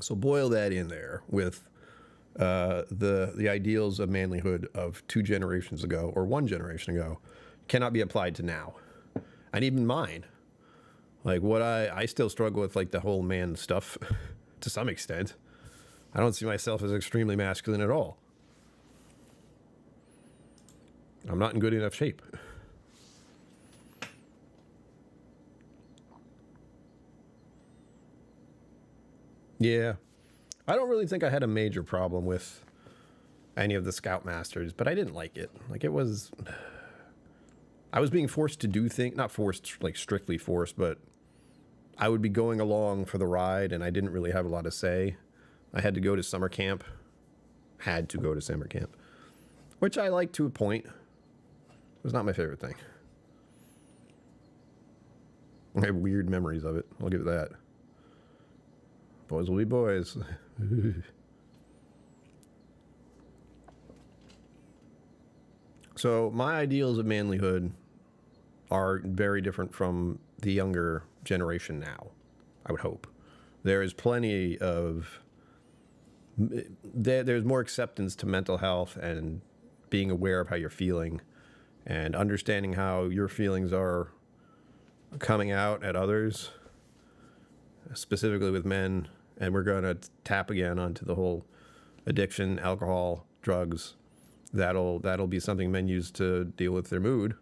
So boil that in there with the ideals of manlyhood of 2 generations ago or 1 generation ago cannot be applied to now. And even mine. Like what I still struggle with, like the whole man stuff to some extent. I don't see myself as extremely masculine at all. I'm not in good enough shape. Yeah. I don't really think I had a major problem with any of the Scoutmasters, but I didn't like it. Like it was... I was being forced to do things, not forced, like strictly forced, but I would be going along for the ride and I didn't really have a lot of say. I had to go to summer camp. Which I liked to a point. It was not my favorite thing. I have weird memories of it. I'll give it that. Boys will be boys. So my ideals of manlyhood are very different from the younger generation now, I would hope. There is plenty of... There's more acceptance to mental health and being aware of how you're feeling and understanding how your feelings are coming out at others, specifically with men. And we're going to tap again onto the whole addiction, alcohol, drugs. That'll be something men use to deal with their mood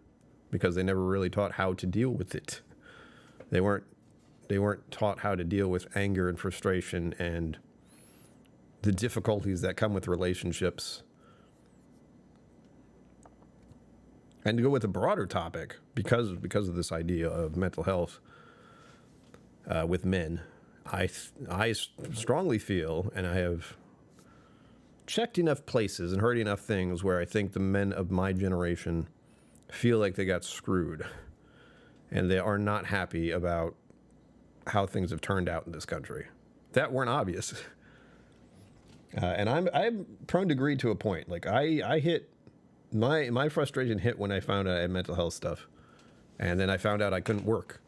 because they never really taught how to deal with it. They weren't taught how to deal with anger and frustration and the difficulties that come with relationships. And to go with a broader topic, because of this idea of mental health with men, I strongly feel, and I have checked enough places and heard enough things where I think the men of my generation feel like they got screwed. And they are not happy about how things have turned out in this country. That weren't obvious. And I'm prone to greed to a point. Like I hit my frustration hit when I found out I had mental health stuff, and then I found out I couldn't work.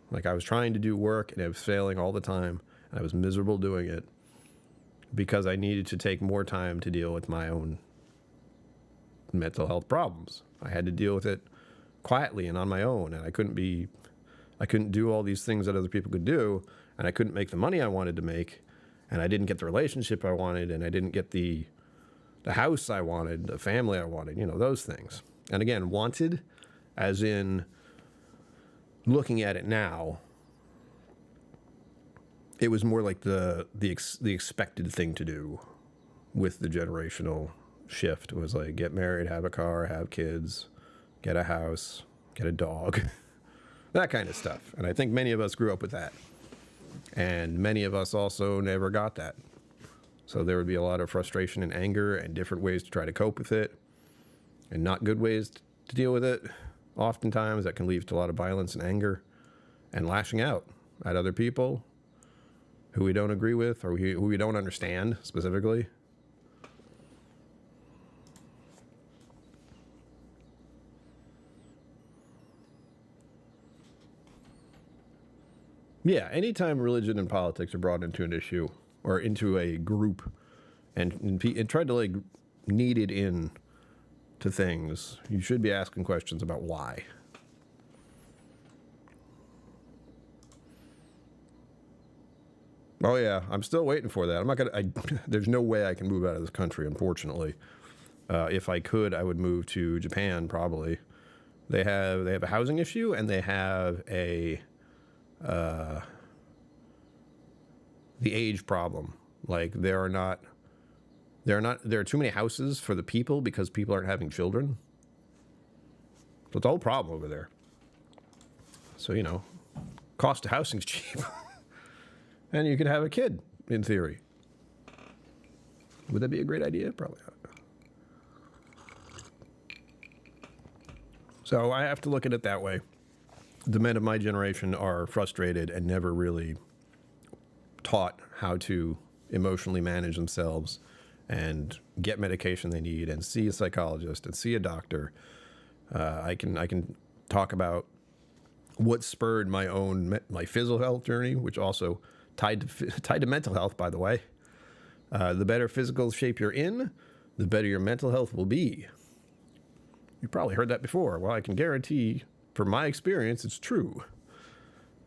Like I was trying to do work and it was failing all the time. And I was miserable doing it because I needed to take more time to deal with my own mental health problems. I had to deal with it quietly and on my own, and I couldn't do all these things that other people could do, and I couldn't make the money I wanted to make. And I didn't get the relationship I wanted, and I didn't get the house I wanted, the family I wanted, those things. And again, wanted, as in looking at it now, it was more like the expected thing to do with the generational shift. It was like get married, have a car, have kids, get a house, get a dog, that kind of stuff. And I think many of us grew up with that. And many of us also never got that. So there would be a lot of frustration and anger and different ways to try to cope with it and not good ways to deal with it. Oftentimes that can lead to a lot of violence and anger and lashing out at other people who we don't agree with or who we don't understand specifically. Yeah, anytime religion and politics are brought into an issue or into a group and tried to like knead it in to things, you should be asking questions about why. Oh yeah, I'm still waiting for that. I'm not gonna. There's no way I can move out of this country, unfortunately. If I could, I would move to Japan probably. They have a housing issue and they have the age problem. Like there are too many houses for the people because people aren't having children. So it's a whole problem over there. So, cost of housing's cheap. And you can have a kid, in theory. Would that be a great idea? Probably not. So I have to look at it that way. The men of my generation are frustrated and never really taught how to emotionally manage themselves and get medication they need and see a psychologist and see a doctor. I can talk about what spurred my physical health journey, which also tied to mental health, by the way. The better physical shape you're in, the better your mental health will be. You probably heard that before. Well, I can guarantee, from my experience, it's true.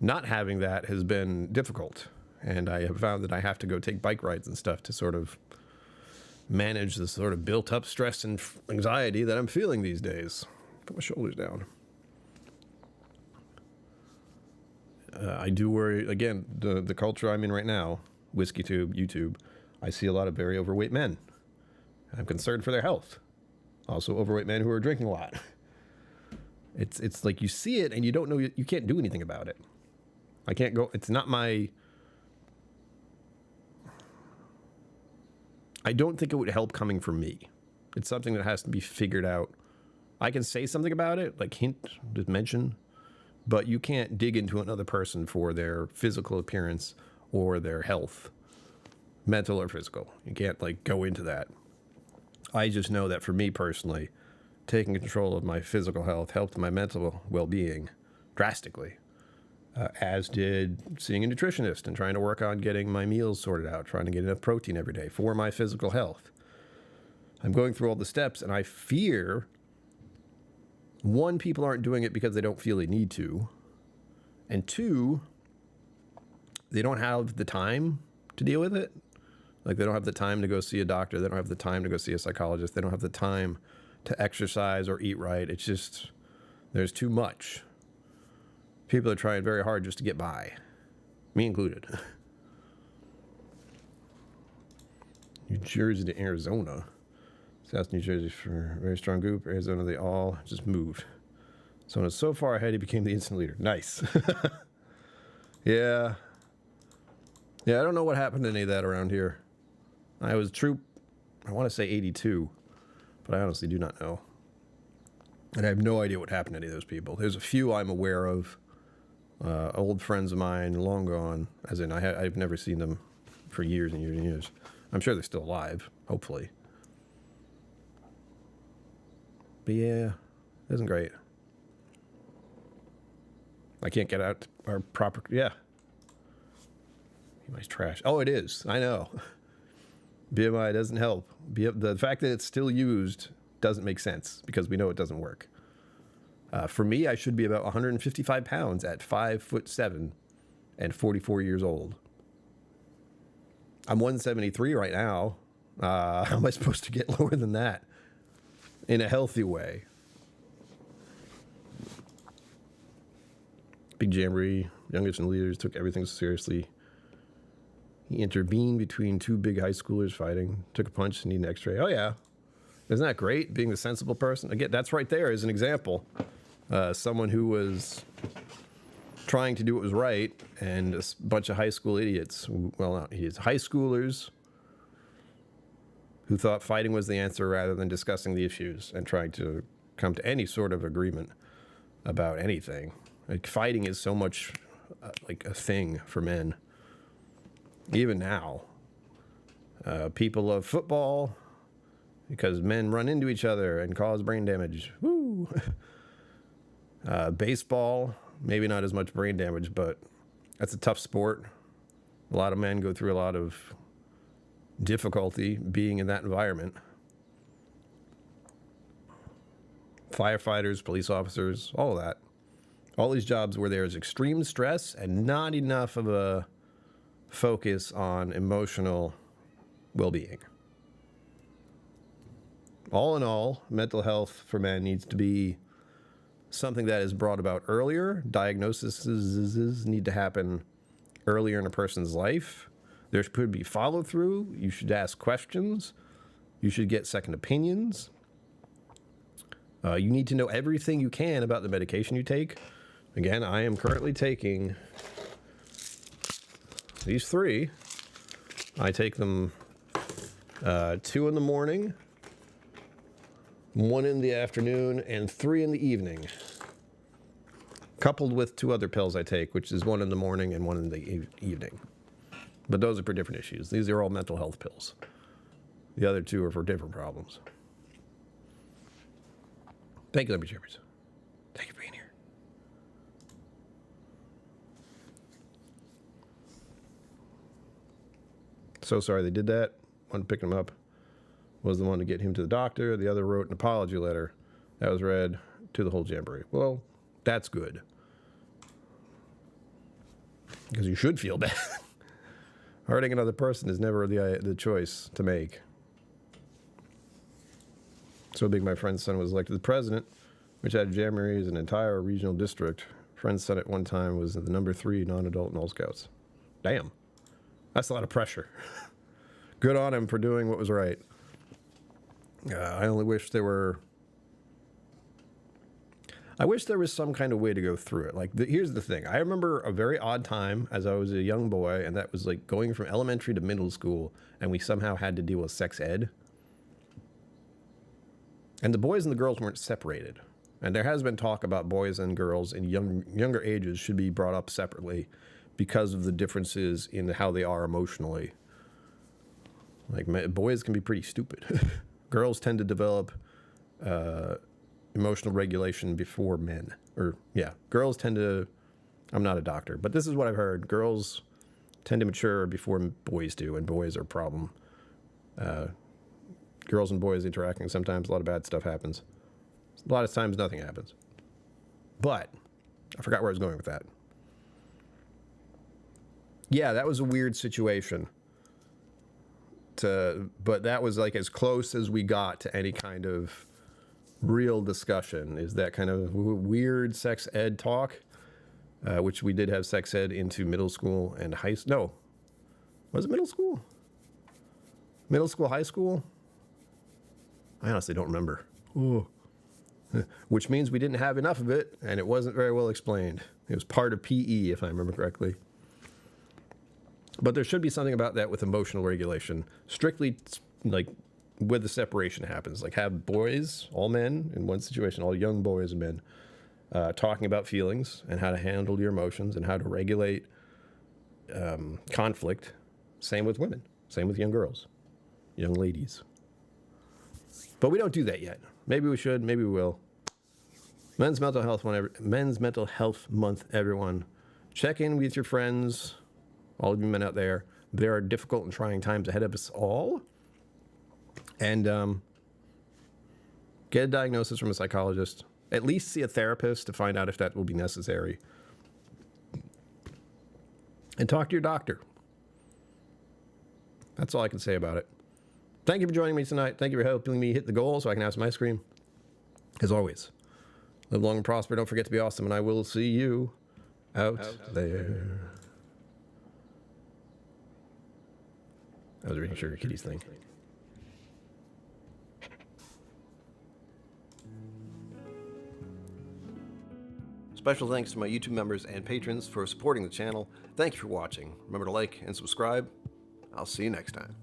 Not having that has been difficult. And I have found that I have to go take bike rides and stuff to sort of manage the sort of built up stress and anxiety that I'm feeling these days. Put my shoulders down. I do worry, again, the culture I'm in right now, Whiskey Tube, YouTube, I see a lot of very overweight men. I'm concerned for their health. Also overweight men who are drinking a lot. It's like you see it and you don't know, you can't do anything about it. I can't go, it's not my, I don't think it would help coming from me. It's something that has to be figured out. I can say something about it, like hint, just mention, but you can't dig into another person for their physical appearance or their health, mental or physical. You can't like go into that. I just know that for me personally, taking control of my physical health helped my mental well-being drastically, as did seeing a nutritionist and trying to work on getting my meals sorted out, trying to get enough protein every day for my physical health. I'm going through all the steps, and I fear, one, people aren't doing it because they don't feel they need to, and two, they don't have the time to deal with it. Like, they don't have the time to go see a doctor. They don't have the time to go see a psychologist. They don't have the time to exercise or eat right. It's just, there's too much. People are trying very hard just to get by, me included. New Jersey to Arizona. South New Jersey for a very strong group. Arizona, they all just moved. So it's so far ahead, he became the instant leader. Nice. Yeah, I don't know what happened to any of that around here. I was troop I want to say 82, but I honestly do not know. And I have no idea what happened to any of those people. There's a few I'm aware of, old friends of mine, long gone, as in I've never seen them for years and years and years. I'm sure they're still alive, hopefully. But yeah, it isn't great. I can't get out our proper, yeah. BMI's trash. Oh, it is. I know. BMI doesn't help. The fact that it's still used doesn't make sense because we know it doesn't work. For me, I should be about 155 pounds at 5'7" and 44 years old. I'm 173 right now. How am I supposed to get lower than that in a healthy way? Big Jamboree, youngest and leaders took everything seriously. He intervened between two big high schoolers fighting, took a punch and needed an x-ray. Oh, yeah. Isn't that great, being the sensible person? Again, that's right there as an example. Someone who was trying to do what was right, and a bunch of high school idiots, well, not idiots, high schoolers who thought fighting was the answer rather than discussing the issues and trying to come to any sort of agreement about anything. Like, fighting is so much like a thing for men. Even now, people love football because men run into each other and cause brain damage. Woo! Baseball, maybe not as much brain damage, but that's a tough sport. A lot of men go through a lot of difficulty being in that environment. Firefighters, police officers, all of that. All these jobs where there is extreme stress and not enough of a focus on emotional well-being. All in all, mental health for men needs to be something that is brought about earlier. Diagnoses need to happen earlier in a person's life. There should be follow-through. You should ask questions. You should get second opinions. You need to know everything you can about the medication you take. Again, I am currently taking these 3. I take them 2 in the morning, 1 in the afternoon, and 3 in the evening. Coupled with 2 other pills I take, which is 1 in the morning and 1 in the evening. But those are for different issues. These are all mental health pills. The other 2 are for different problems. Thank you, Lumber Jammers. Thank you for being here. So sorry they did that. One picking him up was the one to get him to the doctor. The other wrote an apology letter that was read to the whole jamboree. Well, that's good. Because you should feel bad. Hurting another person is never the choice to make. So big my friend's son was elected the president, which had jamboree as an entire regional district. Friend's son at one time was the number 3 non-adult in all Scouts. Damn. That's a lot of pressure. Good on him for doing what was right. I only wish there were... I wish there was some kind of way to go through it. Like, here's the thing. I remember a very odd time as I was a young boy, and that was like going from elementary to middle school, and we somehow had to deal with sex ed. And the boys and the girls weren't separated. And there has been talk about boys and girls in younger ages should be brought up separately because of the differences in how they are emotionally. Like, boys can be pretty stupid. Girls tend to develop emotional regulation before men. Or, yeah, girls tend to... I'm not a doctor, but this is what I've heard. Girls tend to mature before boys do, and boys are a problem. Girls and boys interacting, sometimes a lot of bad stuff happens. A lot of times nothing happens. But, I forgot where I was going with that. Yeah, that was a weird situation. But that was like as close as we got to any kind of real discussion, is that kind of weird sex ed talk, which we did have sex ed into middle school and high school. No. Was it middle school? Middle school, high school? I honestly don't remember. Ooh. Which means we didn't have enough of it, and it wasn't very well explained. It was part of PE, if I remember correctly. But there should be something about that with emotional regulation. Strictly, like, where the separation happens. Like have boys, all men in one situation, all young boys and men, talking about feelings and how to handle your emotions and how to regulate conflict. Same with women. Same with young girls, young ladies. But we don't do that yet. Maybe we should. Maybe we will. Men's Mental Health Month, everyone. Check in with your friends, all of you men out there. There are difficult and trying times ahead of us all. And get a diagnosis from a psychologist. At least see a therapist to find out if that will be necessary. And talk to your doctor. That's all I can say about it. Thank you for joining me tonight. Thank you for helping me hit the goal so I can have some ice cream. As always, live long and prosper. Don't forget to be awesome. And I will see you out there. I was reading Sugar Kitty's thing. Special thanks to my YouTube members and patrons for supporting the channel. Thank you for watching. Remember to like and subscribe. I'll see you next time.